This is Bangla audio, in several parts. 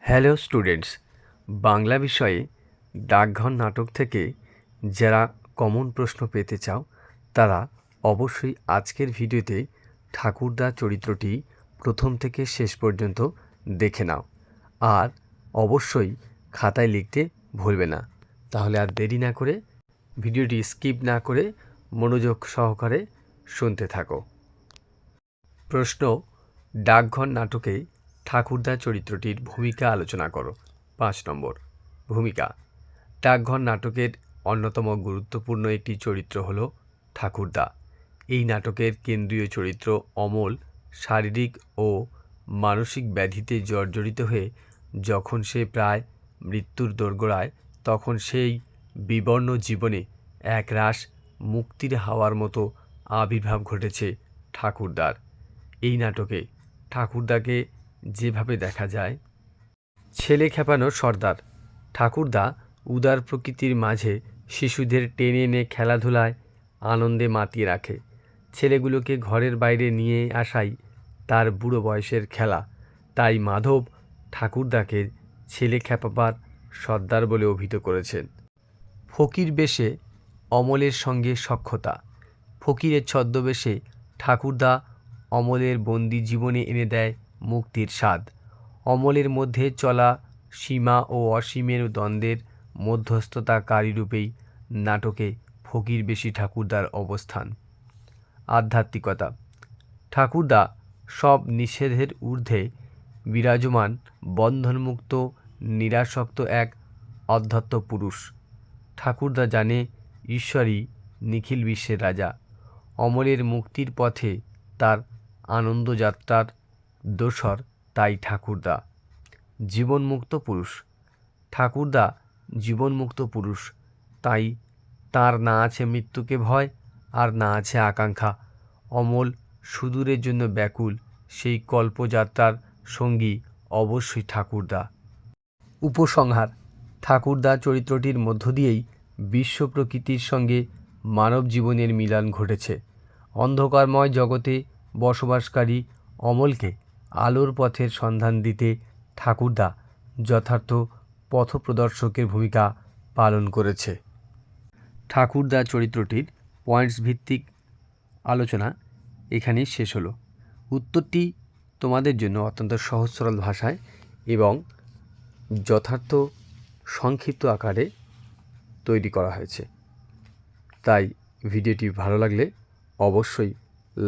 হ্যালো স্টুডেন্টস, বাংলা বিষয়ে ডাকঘর নাটক থেকে যারা কমন প্রশ্ন পেতে চাও তারা অবশ্যই আজকের ভিডিওতে ঠাকুরদা চরিত্রটি প্রথম থেকে শেষ পর্যন্ত দেখে নাও। আর অবশ্যই খাতায় লিখতে ভুলবে না। তাহলে আর দেরি না করে ভিডিওটি স্কিপ না করে মনোযোগ সহকারে শুনতে থাকো। প্রশ্ন: ডাকঘর নাটকে ঠাকুরদা চরিত্রটির ভূমিকা আলোচনা করো। 5 নম্বর। ভূমিকা: ডাকঘর নাটকের অন্যতম গুরুত্বপূর্ণ একটি চরিত্র হল ঠাকুরদা। এই নাটকের কেন্দ্রীয় চরিত্র অমল শারীরিক ও মানসিক ব্যাধিতে জর্জরিত হয়ে যখন সে প্রায় মৃত্যুর দোরগোড়ায়, তখন সেই বিবর্ণ জীবনে একরাশ মুক্তির হাওয়ার মতো আবির্ভাব ঘটেছে ঠাকুরদার। এই নাটকে ঠাকুরদাকে যেভাবে দেখা যায়, ছেলে খেপানো সর্দার। ঠাকুরদা উদার প্রকৃতির মাঝে শিশুদের টেনে এনে খেলাধুলায় আনন্দে মাতিয়ে রাখে। ছেলেগুলোকে ঘরের বাইরে নিয়ে আসাই তার বুড়ো বয়সের খেলা। তাই মাধব ঠাকুরদাকে ছেলে খেপাবার সর্দার বলে অভিহিত করেছেন। ফকির বেশে অমলের সঙ্গে সখ্যতা। ফকিরের ছদ্মবেশে ঠাকুরদা অমলের বন্দি জীবনে এনে দেয় মুক্তির স্বাদ। অমলের মধ্যে চলা সীমা ও অসীমের দ্বন্দ্বের মধ্যস্থতাকারী রূপেই নাটকে ফকিরবেশী ঠাকুরদার অবস্থান। আধ্যাত্মিকতা: ঠাকুরদা সব নিষেধের ঊর্ধ্বে বিরাজমান বন্ধনমুক্ত নিরাসক্ত এক অধ্যত্ত পুরুষ। ঠাকুরদা জানে ঈশ্বরই নিখিল বিশ্বের রাজা। অমলের মুক্তির পথে তার আনন্দযাত্রার দোসর তাই ঠাকুরদা। জীবনমুক্ত পুরুষ: ঠাকুরদা জীবনমুক্ত পুরুষ, তাই তার না আছে মৃত্যুকে ভয় আর না আছে আকাঙ্ক্ষা। অমল সুদূরের জন্য ব্যাকুল, সেই কল্পযাত্রার সঙ্গী অবশ্যই ঠাকুরদা। উপসংহার: ঠাকুরদা চরিত্রটির মধ্য দিয়েই বিশ্ব প্রকৃতির সঙ্গে মানব জীবনের মিলন ঘটেছে। অন্ধকারময় জগতে বসবাসকারী অমলকে আলোর পথের সন্ধান দিতে ঠাকুরদা যথার্থ পথপ্রদর্শকের ভূমিকা পালন করেছে। ঠাকুরদা চরিত্রটির পয়েন্টস ভিত্তিক আলোচনা এখানেই শেষ হলো। উত্তরটি তোমাদের জন্য অত্যন্ত সহজ সরল ভাষায় এবং যথার্থ সংক্ষিপ্ত আকারে তৈরি করা হয়েছে। তাই ভিডিওটি ভালো লাগলে অবশ্যই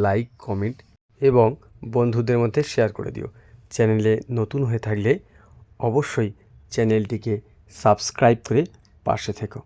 লাইক, কমেন্ট এবং বন্ধুদের মধ্যে শেয়ার করে দিও। চ্যানেলে নতুন হয়ে থাকলে অবশ্যই চ্যানেলটিকে সাবস্ক্রাইব করে পাশে থেকো।